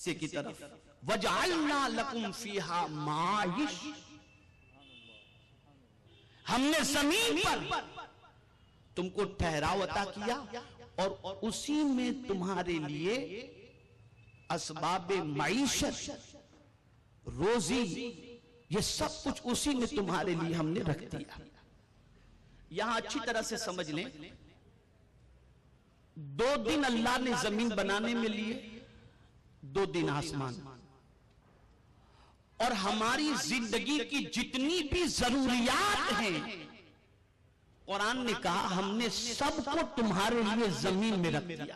حصے کی طرف وَجَعَلْنَا لَكُمْ فِيهَا مَعَائِشَ، ہم نے زمین پر تم کو ٹھہراؤ عطا کیا اور اسی میں تمہارے لیے اسباب معیشت، روزی، یہ سب کچھ اسی میں تمہارے لیے ہم نے رکھ دیا۔ یہاں اچھی طرح سے سمجھ لیں، 2 دن اللہ نے زمین بنانے میں لیے، 2 دن آسمان، اور ہماری زندگی کی جتنی بھی ضروریات ہیں قرآن نے کہا ہم نے سب کو تمہارے لیے زمین میں رکھ دیا۔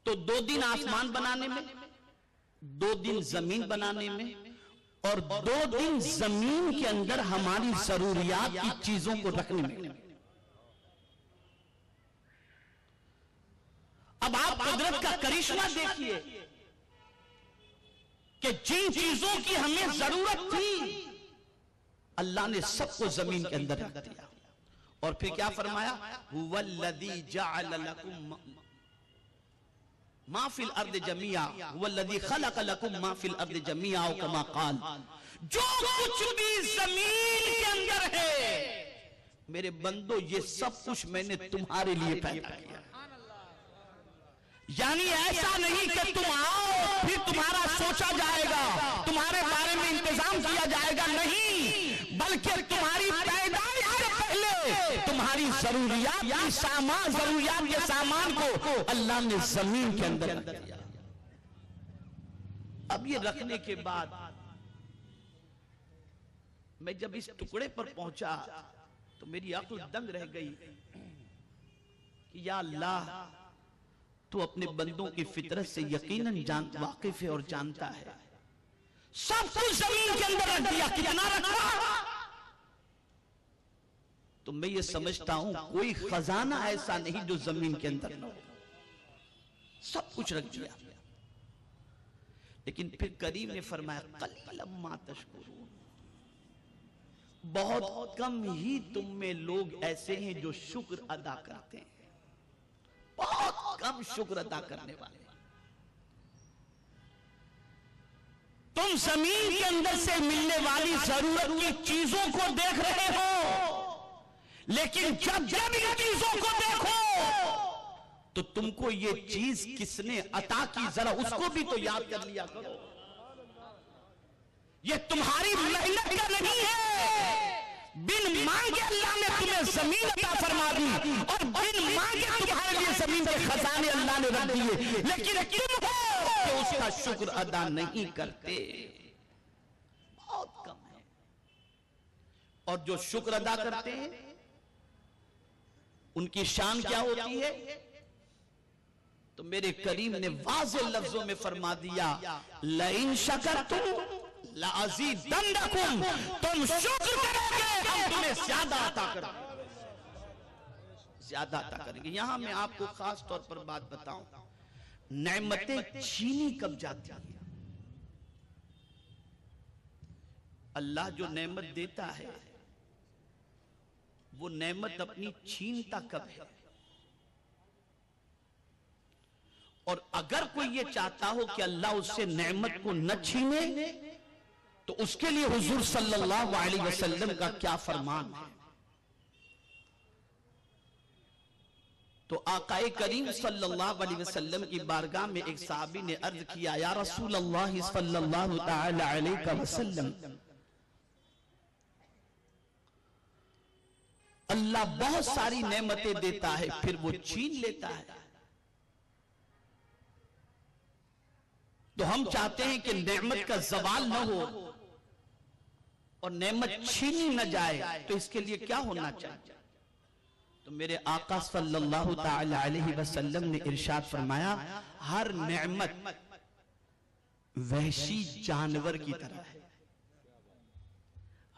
تو 2 دن آسمان بنانے میں، 2 دن زمین بنانے میں، اور 2 دن زمین کے اندر ہماری ضروریات کی چیزوں کو رکھنے میں۔ اب آپ قدرت کا کرشمہ دیکھیے کہ جن چیزوں کی ہمیں ضرورت تھی اللہ نے سب کو زمین کے اندر رکھ دیا، اور پھر کیا فرمایا؟ هُوَ الَّذِي جَعَلَ لَكُمْ مَا فِي الْأَرْضِ جَمِيعًا هُوَ الَّذِي خَلَقَ لَكُمْ مَا فِي الْأَرْضِ جَمِيعًا كَمَا قَالَ، جو کچھ بھی زمین کے اندر ہے میرے بندو یہ سب کچھ میں نے تمہارے لیے پیدا کیا۔ یعنی ایسا نہیں کہ تم آؤ پھر تمہارا سوچا جائے گا، تمہارے بارے میں انتظام کیا جائے گا، نہیں، بلکہ تمہاری پیدائش سے پہلے تمہاری ضروریات کے سامان کو اللہ نے زمین کے اندر رکھ دیا۔ اب یہ رکھنے کے بعد میں جب اس ٹکڑے پر پہنچا تو میری عقل دنگ رہ گئی کہ یا اللہ تو اپنے بندوں کی فطرت سے یقیناً واقف ہے اور جانتا ہے، سب کچھ زمین کے اندر رکھ دیا، کتنا رکھا؟ تو میں یہ سمجھتا ہوں کوئی خزانہ ایسا نہیں جو زمین کے اندر نہ ہو، سب کچھ رکھ دیا۔ لیکن پھر کریم نے فرمایا قلیلا ما تشکرون، بہت کم ہی تم میں لوگ ایسے ہیں جو شکر ادا کرتے ہیں، بہت کم شکر ادا کرنے والے۔ تم زمین کے اندر سے ملنے والی ضرورت کی چیزوں کو دیکھ رہے ہو، لیکن جب ان چیزوں کو دیکھو تو تم کو یہ چیز کس نے عطا کی ذرا اس کو بھی تو یاد کر لیا کرو۔ یہ تمہاری محنت کا نہیں ہے، بن مانگے اللہ نے تمہیں زمین عطا فرما دی، اور بن مانگے تمہارے لیے زمین کے خزانے اللہ نے رکھ دیے، لیکن تم ہو کہ اس کا شکر ادا نہیں کرتے، بہت کم ہے۔ اور جو شکر ادا کرتے ہیں ان کی شان کیا ہوتی ہے؟ تو میرے کریم نے واضح لفظوں میں فرما دیا لَإِن شَكَرْتُمْ لَأَزِيدَنَّكُمْ، تم شکر کرو گے ہم تمہیں زیادہ عطا کریں گے، زیادہ عطا کریں گے۔ یہاں میں آپ کو خاص طور پر بات بتاؤں، نعمتیں چھینی کب جاتی ہیں؟ اللہ جو نعمت دیتا ہے وہ نعمت اپنی چھینتا کب ہے؟ اور اگر کوئی یہ چاہتا ہو کہ اللہ اس سے نعمت کو نہ چھینے تو اس کے لیے حضور صلی اللہ علیہ وسلم کا کیا فرمان ہے؟ تو آقا کریم صلی اللہ علیہ وسلم کی بارگاہ میں ایک صحابی نے عرض کیا یا رسول اللہ صلی اللہ تعالی علیہ وسلم، اللہ بہت ساری نعمتیں دیتا ہے پھر وہ چھین لیتا ہے، تو ہم چاہتے ہیں کہ نعمت کا زوال نہ ہو اور نعمت چھینی نہ جائے، تو اس کے لیے کیا ہونا چاہیے؟ تو میرے آقا صلی اللہ تعالی علیہ وسلم نے ارشاد فرمایا ہر نعمت وحشی جانور کی طرح ہے،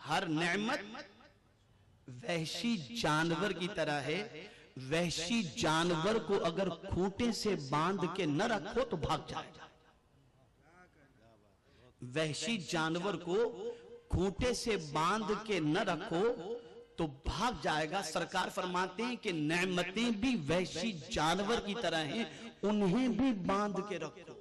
ہر نعمت وحشی جانور کی طرح ہے، وحشی جانور کو اگر کھوٹے سے باندھ کے نہ رکھو تو بھاگ جائے گا، وحشی جانور کو کھوٹے سے باندھ کے نہ رکھو تو بھاگ جائے گا۔ سرکار فرماتے ہیں کہ نعمتیں بھی وحشی جانور کی طرح ہیں، انہیں بھی باندھ کے رکھو،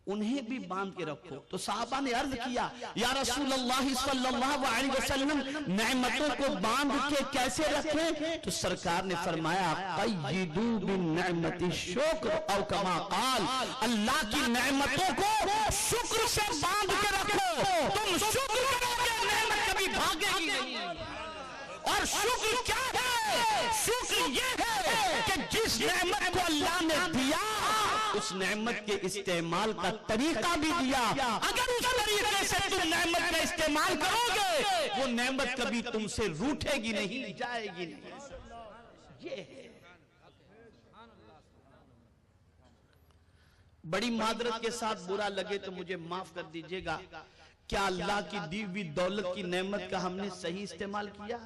انہیں بھی باندھ کے رکھو۔ تو صحابہ نے عرض کیا یا رسول اللہ صلی اللہ علیہ وسلم نعمتوں کو باندھ کے کیسے رکھیں؟ تو سرکار نے فرمایا قیدو بالنعمت الشکر او کما قال، اللہ کی نعمتوں کو شکر سے باندھ کے رکھو، تم شکر کرو گے نعمت کبھی بھاگے گی نہیں۔ اور شکر کیا ہے؟ شکر یہ ہے کہ جس نعمت کو اللہ نے دیا اس نعمت کے استعمال کا طریقہ بھی دیا، اگر اس طریقے سے تم نعمت کا استعمال کرو گے وہ نعمت کبھی تم سے روٹھے گی نہیں، جائے گی نہیں۔ یہ ہے۔ بڑی معذرت کے ساتھ برا لگے تو مجھے معاف کر دیجئے گا، کیا اللہ کی دی ہوئی دولت کی نعمت کا ہم نے صحیح استعمال کیا؟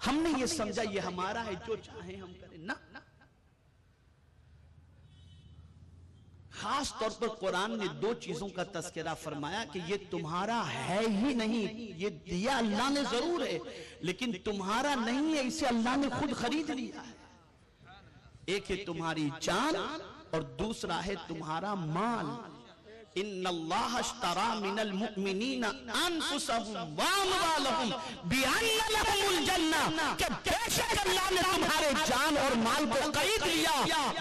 ہم نے یہ سمجھا یہ ہمارا ہے، جو چاہیں ہم کریں، نہ۔ خاص طور پر قرآن نے دو چیزوں کا تذکرہ فرمایا کہ یہ تمہارا ہے ہی نہیں، یہ دیا اللہ نے ضرور ہے لیکن تمہارا نہیں ہے، اسے اللہ نے خود خرید لیا ہے۔ ایک ہے تمہاری جان اور دوسرا ہے تمہارا مال۔ ان اللہ اشترى من المؤمنین انفسهم واموالهم بان لهم الجنہ، کہ بے شک اللہ نے تمہارے جان اور مال کو خرید لیا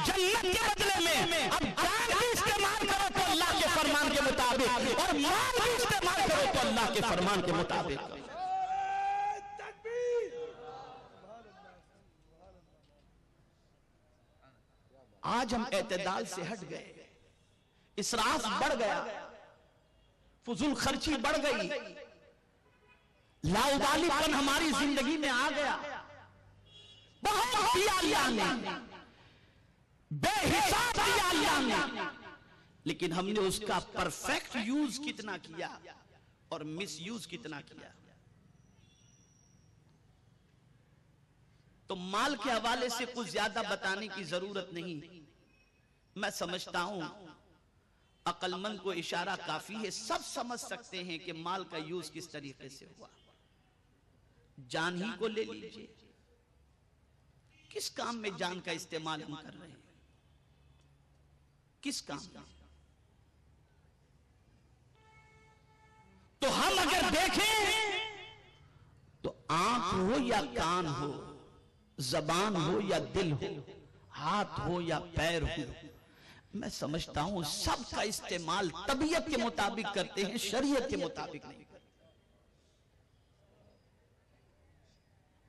جنت کے بدلے میں۔ اب جان بھی استعمال کرو تو اللہ کے فرمان کے مطابق، اور مال بھی استعمال کرو تو اللہ کے فرمان کے مطابق۔ آج ہم اعتدال سے ہٹ گئے، اسراف بڑھ گیا، فضول خرچی بڑھ گئی، لاؤبالی پن ہماری زندگی میں آ گیا۔ بہت دیا اللہ نے، بے حساب دیا اللہ نے، لیکن ہم نے اس کا پرفیکٹ یوز کتنا کیا اور مس یوز کتنا کیا۔ تو مال کے حوالے سے کچھ زیادہ بتانے کی ضرورت نہیں، میں سمجھتا ہوں عقل مند کو اشارہ کافی ہے، سب سمجھ سکتے ہیں کہ مال کا یوز کس طریقے سے ہوا۔ جان ہی کو لے لیجئے، کس کام میں جان کا استعمال ہم کر رہے ہیں؟ کس کام میں؟ تو ہم اگر دیکھیں تو آنکھ ہو یا کان ہو، زبان ہو یا دل ہو، ہاتھ ہو یا پیر ہو، میں سمجھتا ہوں سب کا استعمال طبیعت کے مطابق کرتے ہیں، شریعت کے مطابق نہیں کرتے۔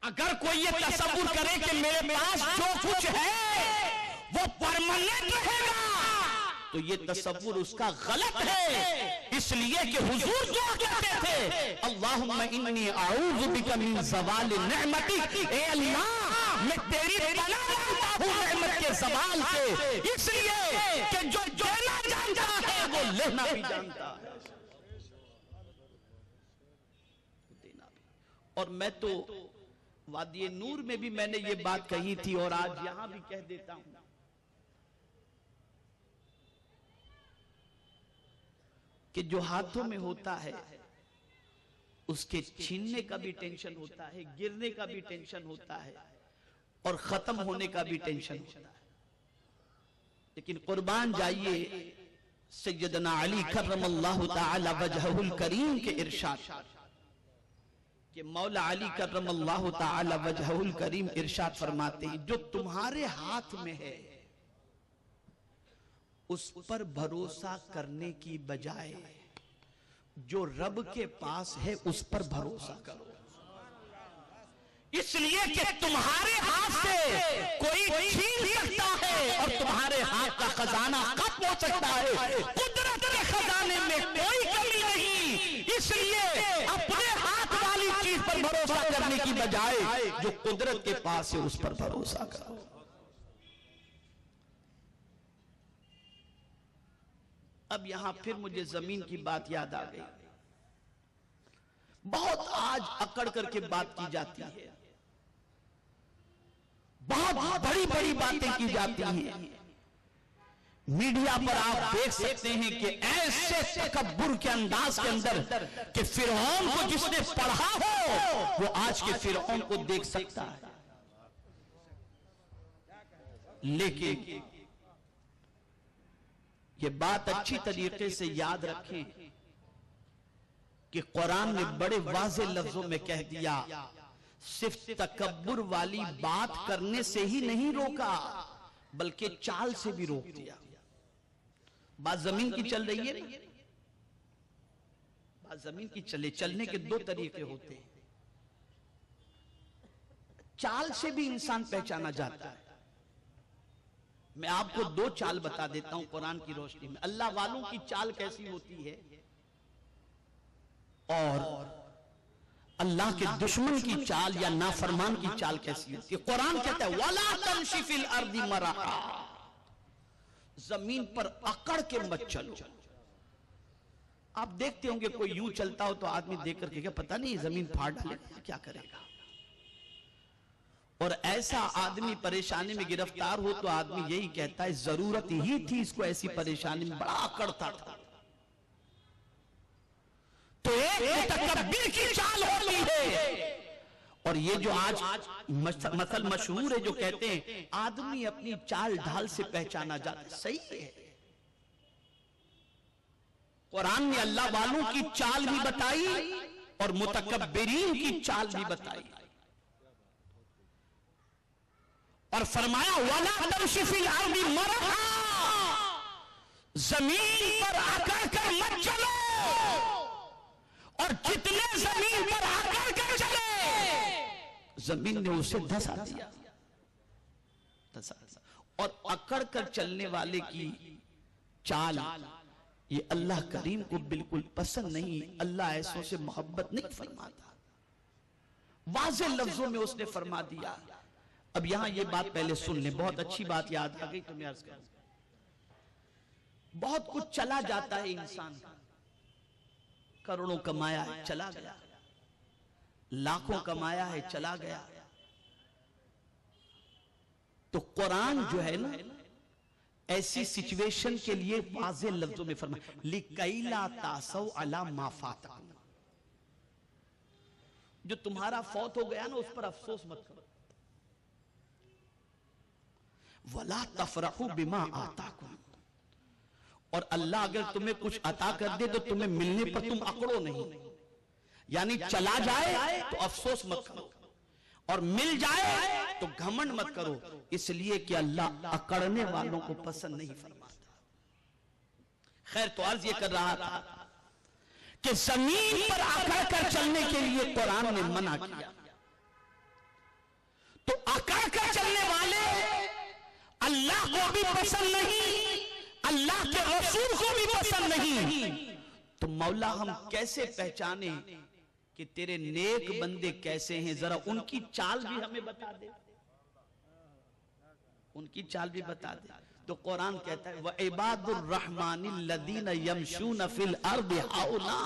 اگر کوئی یہ تصور کرے کہ میرے پاس جو کچھ ہے وہ پرماننٹ رہے گا تو یہ تصور اس کا غلط ہے، اس لیے کہ حضور جو کہتے تھے اللہم انی اعوذ بک من زوال نعمتک، اے اللہ میں تیری پناہ مانگتا ہوں نعمت کے زوال سے، اس لیے کہ جو دینا جانتا ہے وہ لینا بھی جانتا ہے۔ اور میں تو وادی نور میں بھی میں نے یہ بات کہی تھی اور آج یہاں بھی کہہ دیتا ہوں، کہ جو ہاتھوں میں ہوتا ہے اس کے چھیننے کا بھی ٹینشن ہوتا ہے، گرنے کا بھی ٹینشن ہوتا ہے اور ختم ہونے کا بھی ٹینشن ہوتا ہے۔ لیکن قربان جائیے سیدنا علی کرم اللہ تعالی وجہہ الکریم کے ارشاد، کہ مولا علی کرم اللہ تعالی وجہہ الکریم ارشاد فرماتے ہیں جو تمہارے ہاتھ میں ہے اس پر بھروسہ کرنے کی بجائے جو رب کے پاس ہے اس پر بھروسہ کرو، اس لیے کہ تمہارے ہاتھ سے کوئی چھین سکتا ہے اور تمہارے ہاتھ کا خزانہ ختم ہو سکتا ہے، قدرت کے خزانے میں کوئی کمی نہیں، اس لیے اپنے ہاتھ والی چیز پر بھروسہ کرنے کی بجائے جو قدرت کے پاس ہے اس پر بھروسہ کرو۔ اب یہاں پھر مجھے زمین کی بات یاد آ گئی، بہت آج اکڑ کر کے بات کی جاتی ہے، بہت بڑی بڑی باتیں کی جاتی ہیں، میڈیا پر آپ دیکھ سکتے ہیں کہ ایسے تکبر کے انداز کے اندر کہ فرعون کو جس نے پڑھا ہو وہ آج کے فرعون کو دیکھ سکتا ہے. لیکن یہ بات اچھی طریقے سے یاد رکھیں کہ قرآن نے بڑے واضح لفظوں میں کہہ دیا، صرف تکبر والی بات کرنے سے ہی نہیں روکا بلکہ چال سے بھی روک دیا. بات زمین کی چل رہی ہے، بات زمین کی چلنے کے دو طریقے ہوتے ہیں. چال سے بھی انسان پہچانا جاتا ہے. میں آپ کو دو چال بتا دیتا ہوں قرآن کی روشنی میں. اللہ والوں کی چال کیسی ہوتی ہے اور اللہ کے دشمن کی چال یا نافرمان کی چال کیسی ہوتی ہے. قرآن کہتا ہے وَلَا تَمْشِ فِي الْأَرْضِ مَرَحًا، زمین پر اکڑ کے مت چلو. آپ دیکھتے ہوں گے کوئی یوں چلتا ہو تو آدمی دیکھ کر کے پتہ نہیں زمین پھاڑ ڈالے کیا کرے گا. اور ایسا آدمی پریشانی میں گرفتار ہو تو آدمی یہی کہتا ہے ضرورت ہی تھی اس کو ایسی پریشانی میں، بڑا اکڑتا تھا. تو ایک تکبر کی چال ہوتی ہے. اور یہ جو آج مثل مشہور ہے جو کہتے ہیں آدمی اپنی چال ڈھال سے پہچانا جاتا ہے، صحیح ہے. قرآن نے اللہ والوں کی چال بھی بتائی اور متکبرین کی چال بھی بتائی اور فرمایا وَلَا تَمْشِ فِي الْأَرْضِ مَرَحًا، زمین پر اکڑ کر مت چلو، اور جتنے زمین پر اکڑ کر چلے زمین نے اسے دھسا دیا. اور اکڑ کر چلنے والے کی چال یہ اللہ کریم کو بالکل پسند نہیں. اللہ ایسوں سے محبت نہیں فرماتا. واضح لفظوں میں اس نے فرما دیا. اب یہاں یہ بات پہلے سن لیں، بہت اچھی بات یاد آ گئی تو میں عرض کروں. بہت کچھ چلا جاتا ہے انسان، کروڑوں کمایا ہے چلا گیا، لاکھوں کمایا ہے چلا گیا. تو قرآن جو ہے نا ایسی سچویشن کے لیے واضح لفظوں میں فرمایا لِكَيْ لَا تَأْسَوْا عَلَى مَا فَاتَكُمْ، جو تمہارا فوت ہو گیا نا اس پر افسوس مت کرو. وَلَا تَفْرَحُوا بِمَا آتَاكُمْ، اور اللہ اگر تمہیں کچھ عطا کر دے تو تمہیں ملنے پر تم اکڑو نہیں. یعنی چلا جائے تو افسوس مت کرو اور مل جائے تو گھمنڈ مت کرو، اس لیے کہ اللہ اکڑنے والوں کو پسند نہیں فرماتا. خیر تو عرض یہ کر رہا تھا کہ زمین پر اکڑ کر چلنے کے لیے قرآن نے منع کیا. تو اکڑ کر چلنے والے اللہ کو بھی پسند نہیں، اللہ کے رسول کو بھی پسند نہیں. تو مولا ہم کیسے پہچانے کہ تیرے نیک بندے کیسے ہیں؟ ذرا ان کی چال بھی ہمیں بتا دے، ان کی چال بھی بتا دے. تو قرآن کہتا ہے وَعِبَادُ الرَّحْمَنِ الَّذِينَ يَمْشُونَ فِي الْأَرْضِ هَوْنًا،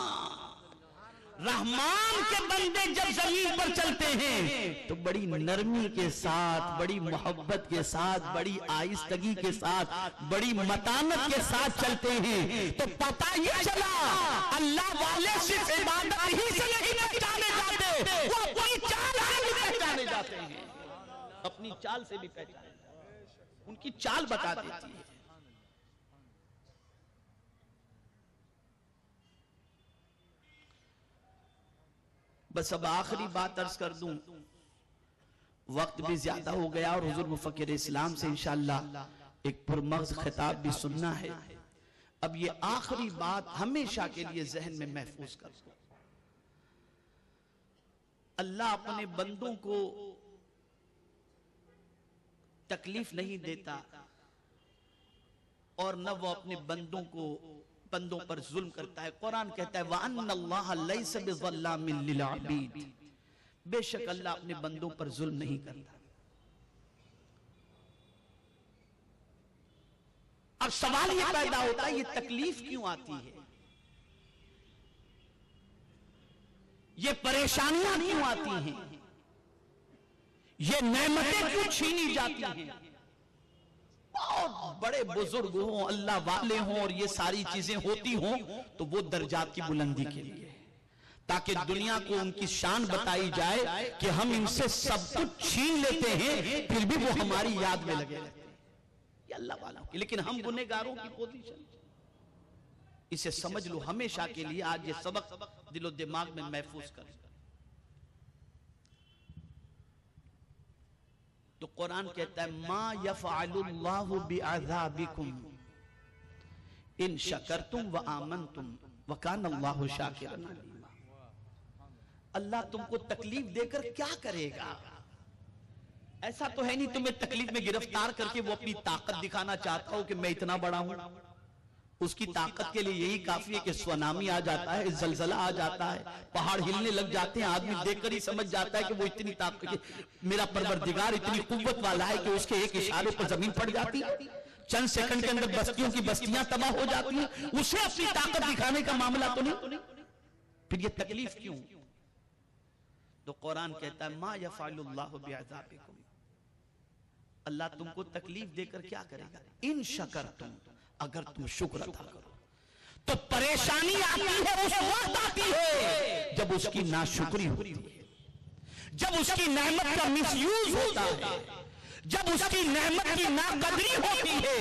رحمان کے بندے جب زمین پر چلتے ہیں تو بڑی نرمی کے ساتھ، بڑی محبت کے ساتھ، بڑی آہستگی کے ساتھ، بڑی متانت کے ساتھ چلتے ہیں. تو پتہ یہ چلا اللہ والے صرف عبادت ہی سے نہیں پہچانے جاتے، وہ اپنی چال سے بھی پہچانے جاتے ہیں، اپنی چال سے بھی پہچانے جاتے ہیں. ان کی چال بتا دیتی ہے. بس اب آخری بات عرض کر دوں، وقت بھی زیادہ ہو گیا اور حضور مفکر اسلام سے انشاءاللہ ایک پرمغز خطاب بھی سننا ہے. اب یہ آخری بات ہمیشہ کے لیے ذہن میں محفوظ کر دوں. اللہ اپنے بندوں کو تکلیف نہیں دیتا اور نہ وہ اپنے بندوں پر ظلم کرتا ہے. قرآن کہتا ہے وَأَنَّ اللَّهَ لَيْسَ بِظَلَّامٍ لِّلْعَبِيدِ، بے شک اللہ اپنے بندوں پر ظلم نہیں کرتا. اب سوال یہ پیدا ہوتا ہے یہ تکلیف کیوں آتی ہے، یہ پریشانیاں کیوں آتی ہیں، یہ نعمتیں کیوں چھینی جاتی ہیں؟ بہت بڑے بزرگ ہوں، اللہ والے ہوں، اور یہ ساری چیزیں ہوتی ہوں تو وہ درجات کی بلندی کے لیے، تاکہ دنیا کو ان کی شان بتائی جائے کہ ہم ان سے سب کچھ چھین لیتے ہیں پھر بھی وہ ہماری یاد میں لگے رہتے ہیں، یہ اللہ والوں کی۔ لیکن ہم گنہگاروں کی پوزیشن، اسے سمجھ لو ہمیشہ کے لیے، آج یہ سبق دل و دماغ میں محفوظ کریں۔ تو قرآن کہتا ہے ما یفعل اللہ بعذابکم ان شکرتم وآمنتم وکان اللہ شاکرا علیما۔ اللہ تم کو تکلیف دے کر کیا کرے گا؟ ایسا تو ہے نہیں تمہیں تکلیف میں گرفتار کر کے وہ اپنی طاقت دکھانا چاہتا ہو کہ میں اتنا بڑا ہوں۔ اس کی طاقت کے لیے یہی کافی ہے کہ سونامی آ جاتا ہے، زلزلہ آ جاتا ہے، پہاڑ ہلنے لگ جاتے ہیں، آدمی دیکھ کر ہی سمجھ جاتا ہے کہ وہ اتنی طاقت، میرا پروردگار اتنی قوت والا ہے کہ اس کے ایک اشارے پر زمین پڑ جاتی ہے، چند سیکنڈ کے اندر بستیوں کی بستیاں تباہ ہو جاتی ہیں، اسے اپنی طاقت دکھانے کا معاملہ تو نہیں، پھر یہ تکلیف کیوں؟ تو قرآن کہتا ہے ما یفعل اللہ بعذابکم، اللہ تم کو تکلیف دے کر کیا کرے گا؟ ان شکرتم، اگر تم شکر ادا کرو۔ تو پریشانی آتی ہے اس وقت آتی ہے جب اس کی ناشکری ہوتی ہے، جب اس کی نعمت کا مس یوز ہوتا ہے، جب اس کی نعمت کی ناقدری ہوتی ہے،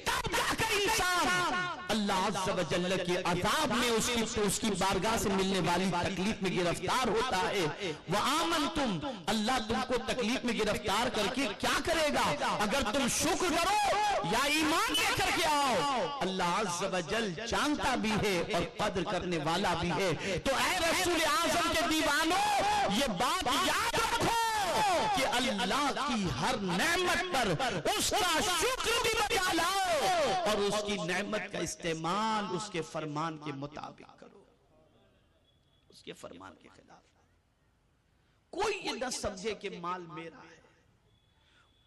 تب جا کر انسان اللہ عز و جل کے عذاب میں اس کی بارگاہ سے ملنے والی تکلیف میں گرفتار ہوتا ہے۔ وآمنتم، اللہ تم کو تکلیف میں گرفتار کر کے کیا کرے گا؟ اگر تم شکر کرو یا ایمان لے کر کے آؤ، اللہ عز و جل جانتا بھی ہے اور قدر کرنے والا بھی ہے۔ تو اے رسول اعظم کے دیوانوں، یہ بات یاد رکھو کہ اللہ کی ہر نعمت پر اس کا شکر بھی بجا لاؤ، اور اس کی نعمت کا استعمال اس کے فرمان کے مطابق کرو، اس کے فرمان کے خلاف۔ کوئی یہ نہ سمجھے کہ مال میرا ہے،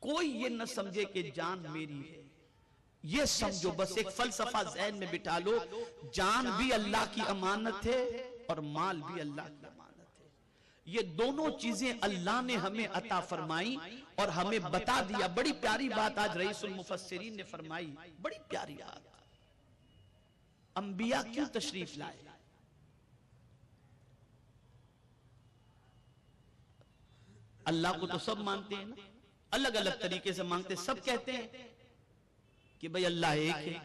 کوئی یہ نہ سمجھے کہ جان میری ہے، یہ سمجھو، بس ایک فلسفہ ذہن میں بٹھا لو، جان بھی اللہ کی امانت ہے اور مال بھی اللہ کی امانت ہے۔ یہ دونوں چیزیں اللہ نے ہمیں عطا فرمائی اور ہمیں بتا دیا۔ بڑی پیاری بات آج رئیس المفسرین نے فرمائی، بڑی پیاری بات۔ انبیاء کیوں تشریف لائے؟ اللہ کو تو سب مانتے ہیں نا، الگ الگ طریقے سے مانگتے، سب کہتے ہیں کہ بھئی اللہ ایک ہے،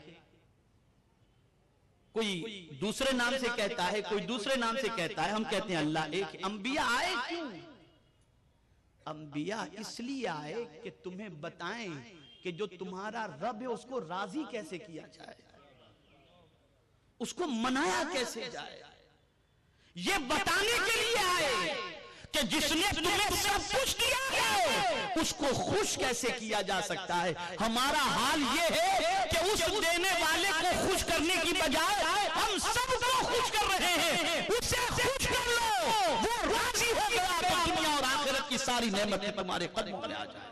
کوئی دوسرے نام سے کہتا ہے، کوئی دوسرے نام سے کہتا ہے، ہم کہتے ہیں اللہ ایک ہے۔ انبیاء آئے کیوں؟ انبیاء اس لیے آئے کہ تمہیں بتائیں کہ جو تمہارا رب ہے اس کو راضی کیسے کیا جائے، اس کو منایا کیسے جائے، یہ بتانے کے لیے آئے کہ جس نے تمہیں سب کچھ دیا ہے اس کو خوش کیسے کیا جا سکتا ہے۔ ہمارا حال یہ ہے کہ اس دینے والے کو خوش کرنے کی بجائے ہم سب کو خوش کر رہے ہیں۔ اسے خوش کر لو، وہ راضی ہو گیا تو دنیا اور آخرت کی ساری نعمتیں تمہارے قدموں میں آ جائیں،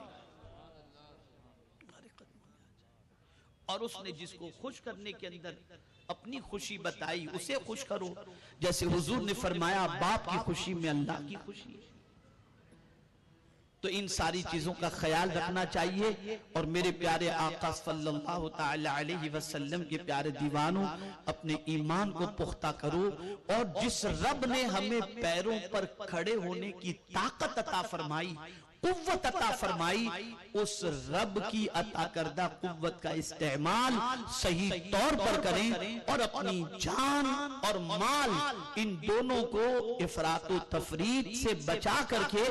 اور اس نے جس کو خوش کرنے کے اندر اپنی خوشی بتائی اسے خوش کرو۔ جیسے حضور نے فرمایا باپ کی خوشی میں اللہ کی خوشی ہے۔ تو ان ساری چیزوں کا خیال رکھنا چاہیے، اور میرے پیارے آقا صلی اللہ تعالی علیہ وسلم کے پیارے دیوانوں، اپنے ایمان کو پختہ کرو، اور جس رب نے ہمیں پیروں پر کھڑے ہونے کی طاقت عطا فرمائی، قوت عطا فرمائی، اس رب کی عطا کردہ قوت کا استعمال صحیح طور پر کریں، اور اپنی جان اور مال ان دونوں کو افراط و تفریط سے بچا کر کے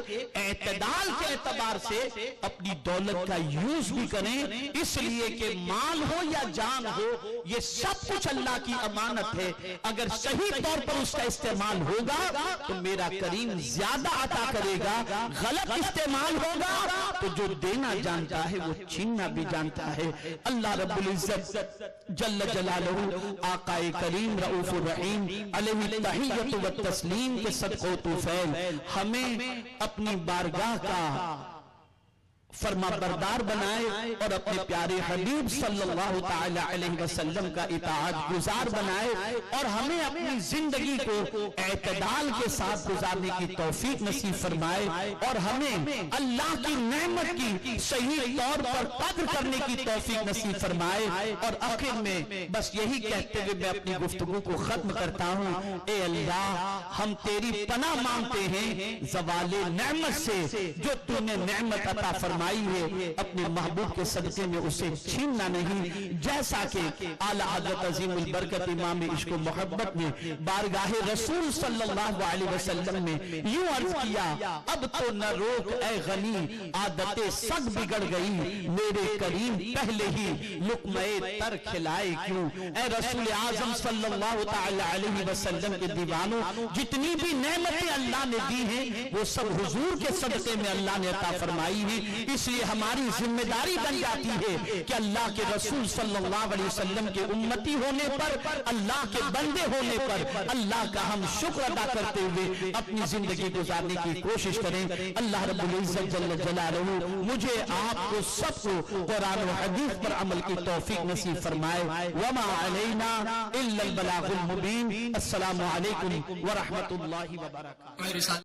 اعتدال کے اعتبار سے اپنی دولت کا یوز بھی کریں، اس لیے کہ مال ہو یا جان ہو یہ سب کچھ اللہ کی امانت ہے۔ اگر صحیح طور پر اس کا استعمال ہوگا تو میرا کریم زیادہ عطا کرے گا، غلط استعمال ہوگا تو جو دینا جانتا ہے وہ چھیننا بھی جانتا ہے۔ اللہ رب العزت جل جلالہ آقا کریم رؤوف الرحیم علیہ التحیۃ والتسلیم کے صدقہ و طفیل ہمیں اپنی بارگاہ کا فرما بردار بنائے اور اپنے پیارے حبیب صلی اللہ تعالی علیہ وسلم کا اطاعت گزار بنائے اور ہمیں اپنی زندگی کو اعتدال کے ساتھ گزارنے کی توفیق نصیب فرمائے اور ہمیں اللہ کی نعمت کی صحیح طور پر قدر کرنے کی توفیق نصیب فرمائے۔ اور آخر میں بس یہی کہتے ہوئے میں اپنی گفتگو کو ختم کرتا ہوں، اے اللہ ہم تیری پناہ مانگتے ہیں زوال نعمت سے، جو تو نے نعمت عطا فرمائی ہے اپنے محبوب کے صدقے میں اسے چھیننا نہیں، جیسا کہ اعلیٰ حضرت عظیم البرکت امام عشق و محبت نے بارگاہ رسول صلی اللہ علیہ وسلم نے یوں عرض کیا، اب تو نہ روک اے غنی عادتیں سب بگڑ گئی، میرے کریم پہلے ہی لقمہ تر کھلائے کیوں۔ اے رسول اعظم صلی اللہ تعالی علیہ وسلم کے دیوانوں، جتنی بھی نعمتیں اللہ نے دی ہیں وہ سب حضور کے صدقے میں اللہ نے عطا فرمائی ہیں، اس لیے ہماری ذمہ داری بن جاتی ہے کہ اللہ کے رسول صلی اللہ علیہ وسلم کے امتی ہونے پر، اللہ کے بندے ہونے پر اللہ کا ہم شکر ادا کرتے ہوئے اپنی زندگی گزارنے کی کوشش کریں۔ اللہ رب العزت جل جلالہ مجھے آپ کو سب کو قرآن و حدیث پر عمل کی توفیق نصیب فرمائے۔ وما علینا الا البلاغ المبین۔ السلام علیکم ورحمۃ اللہ وبرکاتہ۔